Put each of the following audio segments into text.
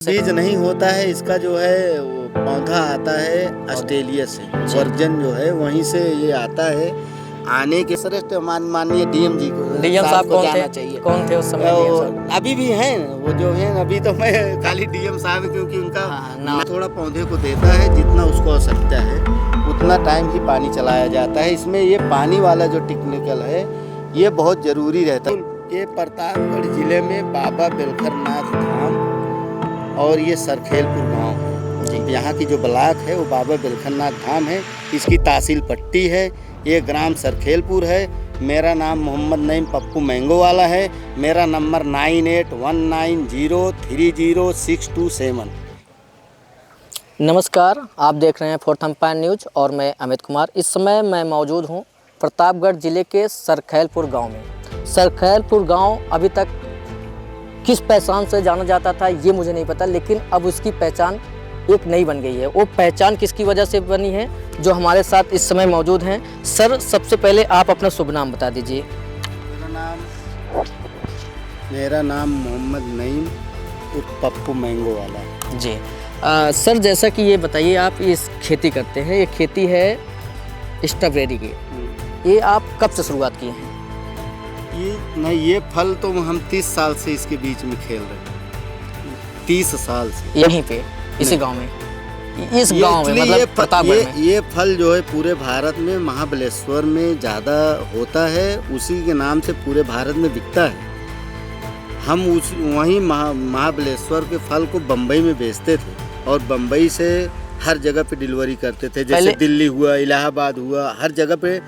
बीज नहीं होता है इसका जो है वो पौधा आता है ऑस्ट्रेलिया से। वर्जन जो है वहीं से ये आता है। आने के श्रेष्ठ माननीय डीएम जी को, डीएम साहब को कौन जाना थे? चाहिए। कौन थे उस समय डीएम साहब? अभी भी हैं वो जो हैं। अभी तो मैं खाली डीएम साहब क्योंकि उनका नाम थोड़ा पौधे को देता है जितना उसको आवश्यकता है उतना टाइम ही पानी चलाया जाता है। इसमें ये पानी वाला जो टेक्निकल है ये बहुत ज़रूरी रहता है। ये प्रतापगढ़ जिले में बाबा बेलखरनाथ धाम और ये सरखेलपुर गांव है। यहाँ की जो ब्लॉक है वो बाबा बेलखरनाथ धाम है। इसकी तहसील पट्टी है। ये ग्राम सरखेलपुर है। मेरा नाम मोहम्मद नईम पप्पू मैंगो वाला है। मेरा नंबर 9819030627। नमस्कार, आप देख रहे हैं फोर्थ एम्पायर न्यूज और मैं अमित कुमार। इस समय मैं मौजूद हूं प्रतापगढ़ जिले के सरखेलपुर गांव में। सरखेलपुर गांव अभी तक किस पहचान से जाना जाता था ये मुझे नहीं पता, लेकिन अब उसकी पहचान एक नई बन गई है। वो पहचान किसकी वजह से बनी है जो हमारे साथ इस समय मौजूद हैं। सर, सबसे पहले आप अपना शुभ नाम बता दीजिए। मेरा नाम मोहम्मद नईम पप्पू मैंगो वाला जी। सर, जैसा कि ये बताइए, आप इस खेती करते हैं, ये खेती है स्ट्रॉबेरी की, ये आप कब से शुरुआत किए हैं? ये फल तो हम 30 साल से इसके बीच में खेल रहे हैं। 30 साल से यहीं पे इसी गांव में, इस गांव में, मतलब प्रतापगढ़ में। ये फल जो है पूरे भारत में महाबलेश्वर में ज़्यादा होता है। उसी के नाम से पूरे भारत में बिकता है। हम वहीं महाबलेश्वर के फल को बम्बई में बेचते थे और बम्बई से हर जगह पे डिलीवरी करते थे। जैसे दिल्ली हुआ, इलाहाबाद हुआ, हर जगह पे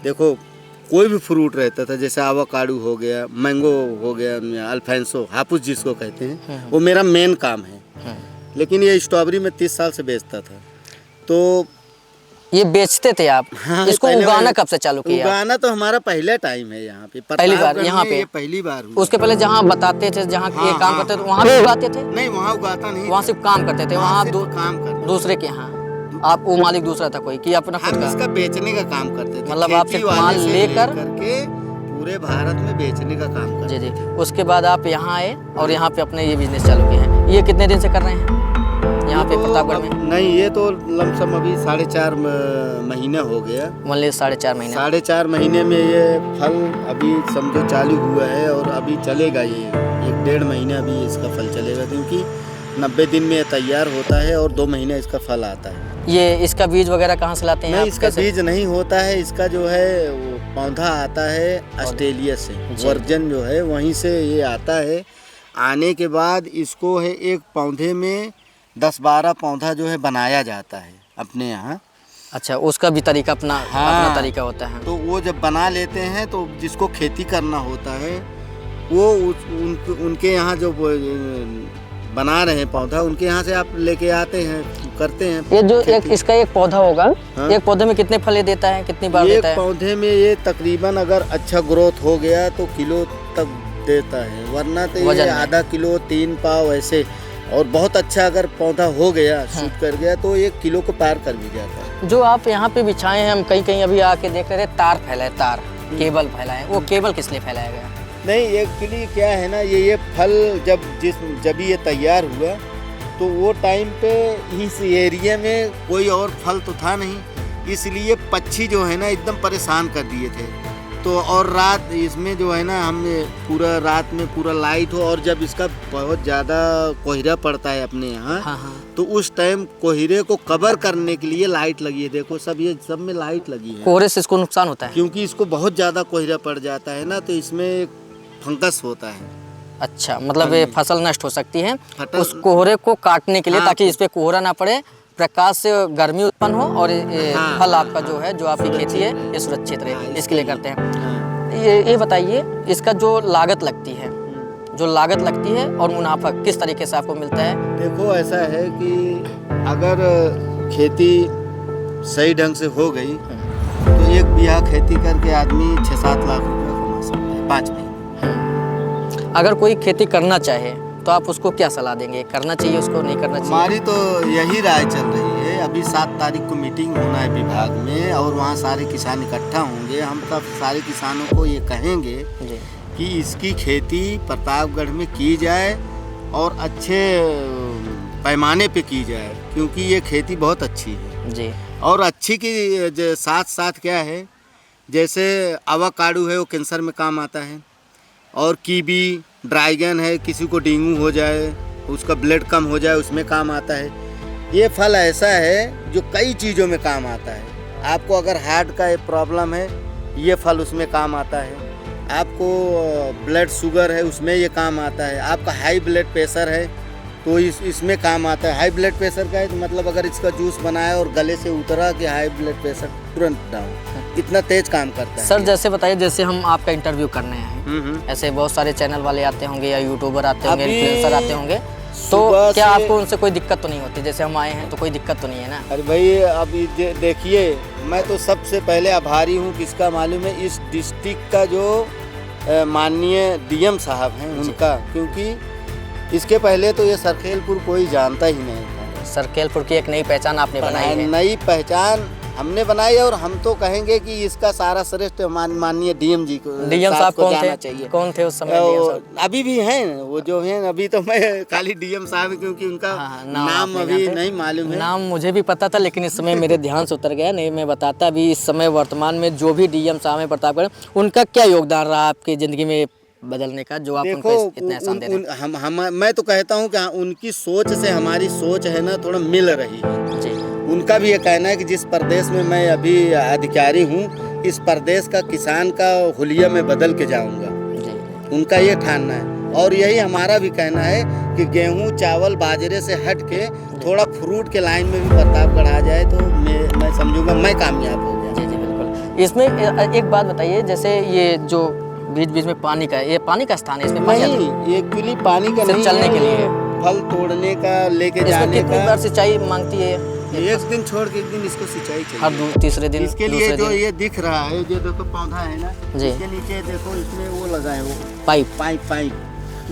देखो कोई भी फ्रूट रहता था। जैसे आवाकाडू हो गया, मैंगो हो गया, अल्फांसो, हापुस जिसको कहते हैं, वो मेरा मेन काम है। लेकिन ये स्ट्रॉबेरी में 30 साल से बेचता था। तो ये बेचते थे आप? हाँ, इसको उगाना कब से चालू किया? उगाना तो हमारा पहला टाइम है यहाँ पे। पहली बार यहाँ पे? पहली बार हुआ। उसके पहले जहाँ बताते थे, जहाँ ये काम करते थे, वहाँ भी उगाते थे? नहीं, वहाँ उगाता नहीं, वहाँ सिर्फ काम करते थे। वहाँ काम करते दूसरे के यहाँ आप वो मालिक दूसरा था कोई कि अपना खुद का? इसका बेचने का काम करते थे। मतलब आप सिर्फ माल लेकर करके पूरे भारत में बेचने का काम करते। जी। उसके बाद आप यहाँ आए और यहाँ पे अपने ये बिजनेस चालू किए हैं। ये कितने दिन से कर रहे हैं यहाँ पे प्रतापगढ़ में? नहीं, ये तो लमसम अभी 4.5 महीना हो गया। मान लीजिए 4.5 महीने। 4.5 महीने में ये फल अभी समझो चालू हुआ है और अभी चलेगा। ये 1-1.5 महीने अभी इसका फल चलेगा, क्योंकि 90 दिन में तैयार होता है और 2 महीने इसका फल आता है। ये इसका बीज वगैरह कहाँ से लाते हैं? नहीं, इसका बीज नहीं होता है। इसका जो है वो पौधा आता है ऑस्ट्रेलिया से। वर्जन जो है वहीं से ये आता है। आने के बाद इसको है एक पौधे में 10-12 पौधा जो है बनाया जाता है अपने यहाँ। अच्छा, उसका भी तरीका अपना तरीका होता है। तो वो जब बना लेते हैं तो जिसको खेती करना होता है वो उनके यहाँ जो बना रहे हैं पौधा, उनके यहाँ से आप लेके आते हैं, करते हैं। ये जो इसका एक पौधा होगा, एक पौधे में कितने फल देता है, कितनी बार देता है? एक पौधे में ये तकरीबन अगर अच्छा ग्रोथ हो गया तो किलो तक देता है, वरना तो ये आधा किलो 3 पाव ऐसे। और बहुत अच्छा अगर पौधा हो गया, शूट कर गया, तो 1 किलो को पार कर भी जाता है। जो आप यहाँ पे बिछाए हैं, हम कहीं अभी आके देख रहे थे, तार फैलाए, तार केबल फैलाए। वो केबल किस लिए फैलाया गया? नहीं, एक्चुअली क्या है ना, ये फल जब ये तैयार हुआ तो वो टाइम पे इस एरिया में कोई और फल तो था नहीं, इसलिए पक्षी जो है ना एकदम परेशान कर दिए थे। तो और रात इसमें जो है ना, हमने पूरा रात में पूरा लाइट हो, और जब इसका बहुत ज़्यादा कोहरा पड़ता है अपने यहाँ, तो उस टाइम कोहरे को कवर करने के लिए लाइट लगी है। देखो सब में लाइट लगी है। कोहरे से इसको नुकसान होता है? क्योंकि इसको बहुत ज़्यादा कोहरा पड़ जाता है ना, तो इसमें फंगस होता है। अच्छा, मतलब ये फसल नष्ट हो सकती है। उस कोहरे को काटने के लिए, ताकि इस पे कोहरा ना पड़े, प्रकाश से गर्मी उत्पन्न हो और फल आपका जो है, जो आपकी खेती है, ये सुरक्षित रहे, इसके लिए करते हैं। ये बताइए, इसका जो लागत लगती है और मुनाफा किस तरीके से आपको मिलता है? देखो, ऐसा है कि अगर खेती सही ढंग से हो गई तो 1 बीघा खेती करके आदमी 6-7 लाख रुपया कमा सकता है 5 महीने। अगर कोई खेती करना चाहे तो आप उसको क्या सलाह देंगे? करना चाहिए उसको, नहीं करना चाहिए? हमारी तो यही राय चल रही है। अभी 7 तारीख को मीटिंग होना है विभाग में और वहाँ सारे किसान इकट्ठा होंगे। हम सब सारे किसानों को ये कहेंगे कि इसकी खेती प्रतापगढ़ में की जाए और अच्छे पैमाने पे की जाए, क्योंकि ये खेती बहुत अच्छी है जी और अच्छी की साथ साथ क्या है, जैसे अवाकाडो है वो कैंसर में काम आता है, और कीवी ड्रैगन है, किसी को डेंगू हो जाए उसका ब्लड कम हो जाए उसमें काम आता है। ये फल ऐसा है जो कई चीज़ों में काम आता है। आपको अगर हार्ट का एक प्रॉब्लम है ये फल उसमें काम आता है, आपको ब्लड शुगर है उसमें ये काम आता है, आपका हाई ब्लड प्रेशर है तो इसमें काम आता है। हाई ब्लड प्रेशर का है तो मतलब अगर इसका जूस बनाया और गले से उतरा कि हाई ब्लड प्रेशर तुरंत डाउन, इतना तेज काम करता है। सर जैसे बताइए, जैसे हम आपका इंटरव्यू करने हैं, ऐसे बहुत सारे चैनल वाले आते होंगे या यूट्यूबर आते होंगे, इन्फ्लुएंसर आते होंगे, तो क्या आपको उनसे कोई दिक्कत तो नहीं होती? जैसे हम आए हैं तो कोई दिक्कत तो नहीं है ना? अरे भाई अभी देखिए, मैं तो सबसे पहले आभारी हूँ किसका मालूम है, इस डिस्ट्रिक्ट का जो माननीय डीएम साहब हैं उनका, क्योंकि इसके पहले तो ये सरखेलपुर कोई जानता ही नहीं था। सरखेलपुर की एक नई पहचान आपने बनाई है। नई पहचान हमने बनाई और हम तो कहेंगे कि इसका सारा श्रेष्ठ माननीय डीएम जी को, डीएम साहब को जाना चाहिए। कौन थे उस समय? अभी भी हैं वो जो हैं, अभी तो मैं खाली डीएम साहब क्योंकि उनका नाम अभी नहीं मालूम है। नाम मुझे भी पता था लेकिन इस समय मेरे ध्यान से उतर गया, नहीं मैं बताता। अभी इस समय वर्तमान में जो भी डीएम साहब हैं प्रतापगढ़, उनका क्या योगदान रहा आपकी ज़िंदगी में बदलने का, जो आप उनको इतने एहसान दे रहे हैं? मैं तो कहता हूँ कि उनकी सोच से हमारी सोच है ना थोड़ा मिल रही है जी। उनका भी ये कहना है कि जिस प्रदेश में मैं अभी अधिकारी हूँ, इस प्रदेश का किसान का हुलिया में बदल के जाऊँगा, उनका ये ठानना है। और यही हमारा भी कहना है कि गेहूँ चावल बाजरे से हट के थोड़ा फ्रूट के लाइन में भी प्रतापगढ़ आ जाए तो मैं समझूंगा मैं कामयाब हो गया। जी जी बिल्कुल। इसमें एक बात बताइए, जैसे ये जो बीच बीच में पानी का, ये पानी का स्थान है, इसमें पानी नहीं, ये एक्चुअली पानी का नहीं, चलने के लिए फल तोड़ने का, लेके जाने कितनी का। बार सिंचाई मांगती है? एक दिन छोड़ के एक दिन इसको सिंचाई चाहिए, हर तीसरे दिन। इसके लिए जो ये दिख रहा है, जो देखो पौधा है ना जी, इसके नीचे देखो इसमें वो लगा है, वो पाइप। तो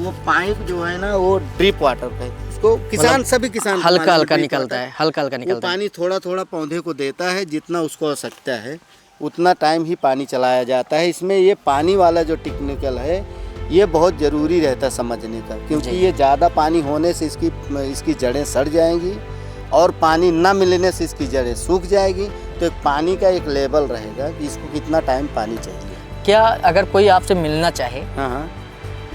वो पाइप जो है ना वो ड्रिप वाटर का है, इसको किसान सभी किसान हल्का हल्का निकलता है, हल्का हल्का निकलता है। पानी थोड़ा थोड़ा पौधे को देता है, जितना उसको आवश्यकता है उतना टाइम ही पानी चलाया जाता है। इसमें ये पानी वाला जो टेक्निकल है ये बहुत ज़रूरी रहता है समझने का, क्योंकि ये ज़्यादा पानी होने से इसकी जड़ें सड़ जाएंगी और पानी न मिलने से इसकी जड़ें सूख जाएगी। तो पानी का एक लेवल रहेगा कि इसको कितना टाइम पानी चाहिए। क्या अगर कोई आपसे मिलना चाहे हाँ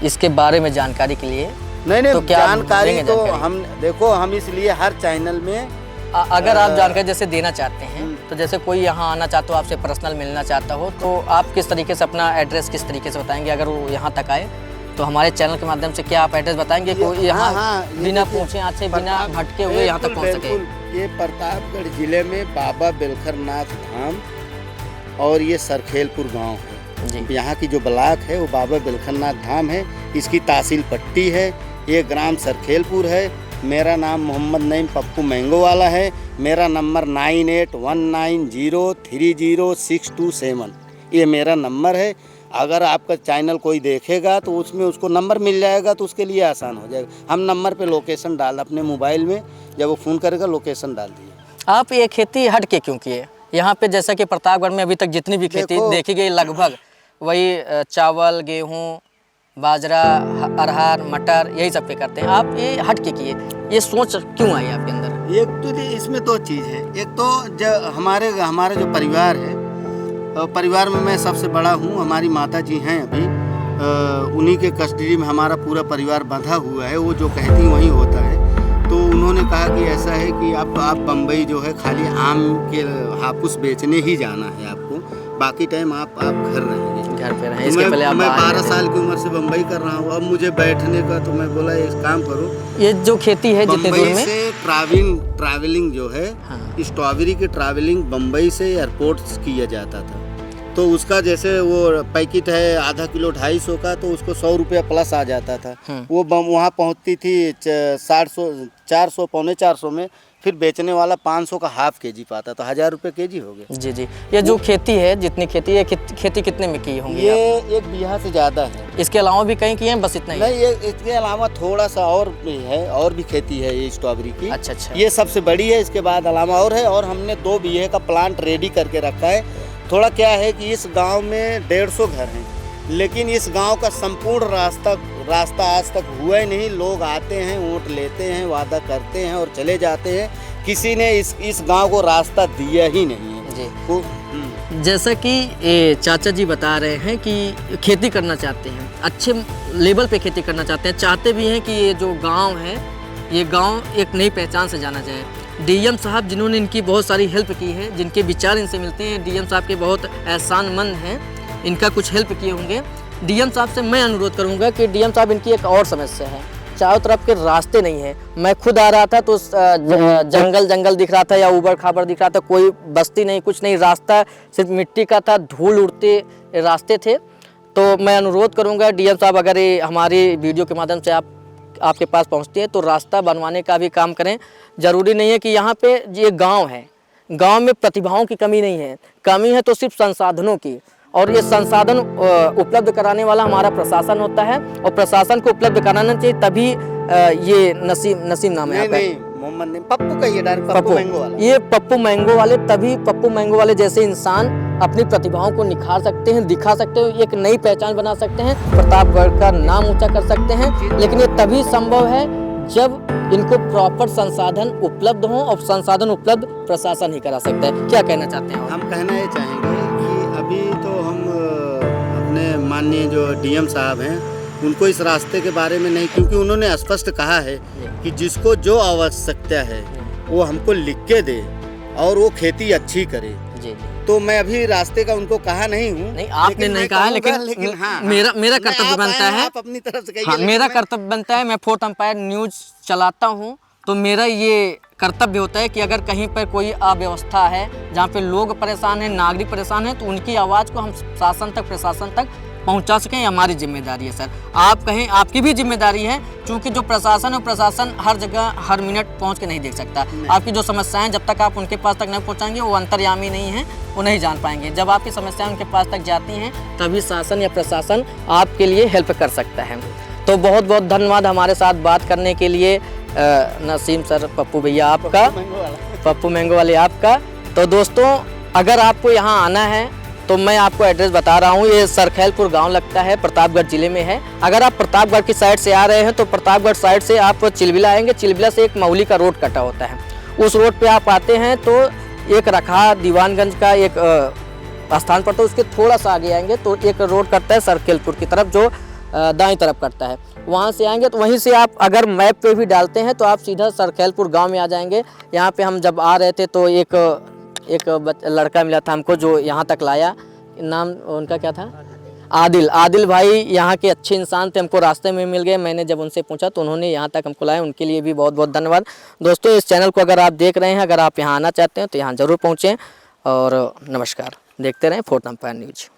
इसके बारे में जानकारी के लिए? नहीं तो क्या जानकारी तो हम देखो, हम इसलिए हर चैनल में अगर आप जानकारी जैसे देना चाहते हैं, तो जैसे कोई यहाँ आना चाहता हो, आपसे पर्सनल मिलना चाहता हो, तो आप किस तरीके से अपना एड्रेस किस तरीके से बताएंगे? अगर वो यहाँ तक आए तो हमारे चैनल के माध्यम से क्या आप एड्रेस बताएंगे? कोई यहाँ बिना पूछे आज से बिना भटके हुए यहाँ तक पहुँच सके? ये प्रतापगढ़ जिले में बाबा बेलखरनाथ धाम और ये सरखेलपुर गाँव है। यहाँ की जो ब्लॉक है वो बाबा बेलखरनाथ धाम है, इसकी तहसील पट्टी है, ये ग्राम सरखेलपुर है। मेरा नाम मोहम्मद नईम पप्पू मैंगो वाला है। मेरा नंबर 9819030627 ये मेरा नंबर है। अगर आपका चैनल कोई देखेगा तो उसमें उसको नंबर मिल जाएगा तो उसके लिए आसान हो जाएगा। हम नंबर पे लोकेशन डाल अपने मोबाइल में, जब वो फ़ोन करेगा लोकेशन डाल दिए। आप ये खेती हट के क्यों किए? यहाँ पे जैसा कि प्रतापगढ़ में अभी तक जितनी भी खेती देखी गई लगभग वही चावल गेहूँ बाजरा अरहर मटर यही सब पे करते हैं, आप ये हट के किए, ये सोच क्यों आई आपके अंदर? एक तो इसमें दो चीज़ है। एक तो जो हमारे जो परिवार है, परिवार में मैं सबसे बड़ा हूँ। हमारी माता जी हैं अभी, उन्हीं के कस्टडी में हमारा पूरा परिवार बंधा हुआ है। वो जो कहती वही होता है। तो उन्होंने कहा कि ऐसा है कि आप बम्बई जो है खाली आम के हापुस बेचने ही जाना है आपको, बाकी टाइम आप घर रहेंगे, घर पे रहें। इसके पहले मैं 12 साल की उम्र से बम्बई कर रहा हूँ। अब मुझे बैठने का, तो मैं बोला एक काम करो, ये जो खेती है जितने दूर में से ट्रैवलिंग जो है, स्ट्रॉबेरी की ट्रैवलिंग बम्बई से एयरपोर्ट किया जाता था। तो उसका जैसे वो पैकेट है आधा किलो 250 का, तो उसको 100 रुपया प्लस आ जाता था। वो वहाँ पहुँचती थी 400 पौने 400 में, फिर बेचने वाला 500 का हाफ केजी पाता, तो 1000 रुपये केजी हो गया। जी जी। ये जो खेती है, जितनी खेती है, खेती कितने में की होंगी? ये एक बीघा से ज़्यादा है। इसके अलावा भी कहीं किए हैं? बस इतना ही? नहीं, ये इसके अलावा थोड़ा सा और भी है, और भी खेती है ये स्ट्रॉबेरी की। अच्छा। ये सबसे बड़ी है, इसके बाद अलावा और है। और हमने 2 बीघे का प्लांट रेडी करके रखा है। थोड़ा क्या है कि इस गांव में 150 घर हैं, लेकिन इस गांव का संपूर्ण रास्ता रास्ता आज तक हुआ ही नहीं। लोग आते हैं, वोट लेते हैं, वादा करते हैं और चले जाते हैं। किसी ने इस गांव को रास्ता दिया ही नहीं है जी। जैसा कि ये चाचा जी बता रहे हैं कि खेती करना चाहते हैं, अच्छे लेवल पे खेती करना चाहते हैं, चाहते भी हैं कि ये जो गांव है, ये गांव एक नई पहचान से जाना जाए। डीएम साहब जिन्होंने इनकी बहुत सारी हेल्प की है, जिनके विचार इनसे मिलते हैं, डीएम साहब के बहुत एहसानमंद हैं, इनका कुछ हेल्प किए होंगे। डीएम साहब से मैं अनुरोध करूंगा कि डीएम साहब इनकी एक और समस्या है, चारों तरफ के रास्ते नहीं है। मैं खुद आ रहा था तो जंगल दिख रहा था या ऊबड़ खाबड़ दिख रहा था, कोई बस्ती नहीं, कुछ नहीं, रास्ता सिर्फ मिट्टी का था, धूल उड़ते रास्ते थे। तो मैं अनुरोध करूंगा डीएम साहब, अगर ये हमारी वीडियो के माध्यम से आपके पास पहुंचते हैं तो रास्ता बनवाने का भी काम करें। ज़रूरी नहीं है कि यहाँ पे ये गांव है, गांव में प्रतिभाओं की कमी नहीं है, कमी है तो सिर्फ संसाधनों की, और ये संसाधन उपलब्ध कराने वाला हमारा प्रशासन होता है, और प्रशासन को उपलब्ध कराना चाहिए, तभी ये नसीम नाम है आपका, मोहम्मद नहीं, पप्पू कहिए, डायरेक्ट पप्पू मैंगो वाला। ये पप्पू मैंगो वाले, तभी पप्पू मैंगो वाले जैसे इंसान अपनी प्रतिभाओं को निखार सकते हैं, दिखा सकते हैं, एक नई पहचान बना सकते हैं, प्रतापगढ़ का नाम ऊंचा कर सकते हैं। लेकिन ये तभी संभव है जब इनको प्रॉपर संसाधन उपलब्ध हों, और संसाधन उपलब्ध प्रशासन ही करा सकता है। क्या कहना चाहते हैं? हम कहना ये चाहेंगे कि अभी तो हम अपने माननीय जो डीएम साहब हैं उनको इस रास्ते के बारे में नहीं, क्योंकि उन्होंने स्पष्ट कहा है कि जिसको जो आवश्यकता है वो हमको लिख के दे और वो खेती अच्छी करे। जी। तो मैं अभी रास्ते का उनको कहा नहीं हूँ। नहीं, आपने नहीं कहा, लेकिन हाँ, मेरा कर्तव्य बनता है, आप अपनी तरफ से कहिए। हाँ, मेरा कर्तव्य बनता है, मैं फोर्थ अंपायर न्यूज चलाता हूँ, तो मेरा ये कर्तव्य होता है कि अगर कहीं पर कोई अव्यवस्था है, जहाँ पे लोग परेशान हैं, नागरिक परेशान हैं, तो उनकी आवाज़ को हम शासन तक, प्रशासन तक पहुंचा सकें, ये हमारी जिम्मेदारी है सर। आप कहें, आपकी भी जिम्मेदारी है, क्योंकि जो प्रशासन है, प्रशासन हर जगह हर मिनट पहुंच के नहीं देख सकता। आपकी जो समस्याएं जब तक आप उनके पास तक नहीं पहुंचाएंगे, वो अंतर्यामी नहीं है, वो नहीं जान पाएंगे। जब आपकी समस्याएं उनके पास तक जाती हैं, तभी शासन या प्रशासन आपके लिए हेल्प कर सकता है। तो बहुत बहुत धन्यवाद हमारे साथ बात करने के लिए नसीम सर, पप्पू भैया आपका, पप्पू मैंगो वाले आपका। तो दोस्तों, अगर आपको यहाँ आना है तो मैं आपको एड्रेस बता रहा हूँ, ये सरखैलपुर गांव लगता है, प्रतापगढ़ जिले में है। अगर आप प्रतापगढ़ की साइड से आ रहे हैं तो प्रतापगढ़ साइड से आप चिलबिला आएंगे, चिलबिला से एक महुली का रोड कटा होता है, उस रोड पे आप आते हैं तो एक रखा दीवानगंज का एक स्थान पड़ता है, उसके थोड़ा सा आगे आएंगे तो एक रोड कटता है सरखैलपुर की तरफ, जो दाईं तरफ कटता है। वहाँ से आएंगे तो वहीं से आप अगर मैप पे भी डालते हैं तो आप सीधा सरखैलपुर गाँव में आ जाएंगे। यहाँ पे हम जब आ रहे थे तो एक लड़का मिला था हमको जो यहाँ तक लाया, नाम उनका क्या था, आदिल भाई यहाँ के अच्छे इंसान थे, हमको रास्ते में मिल गए। मैंने जब उनसे पूछा तो उन्होंने यहाँ तक हमको लाया, उनके लिए भी बहुत बहुत धन्यवाद। दोस्तों, इस चैनल को अगर आप देख रहे हैं, अगर आप यहाँ आना चाहते हैं तो यहाँ ज़रूर पहुँचें, और नमस्कार। देखते रहें फोर्थ अंपायर न्यूज।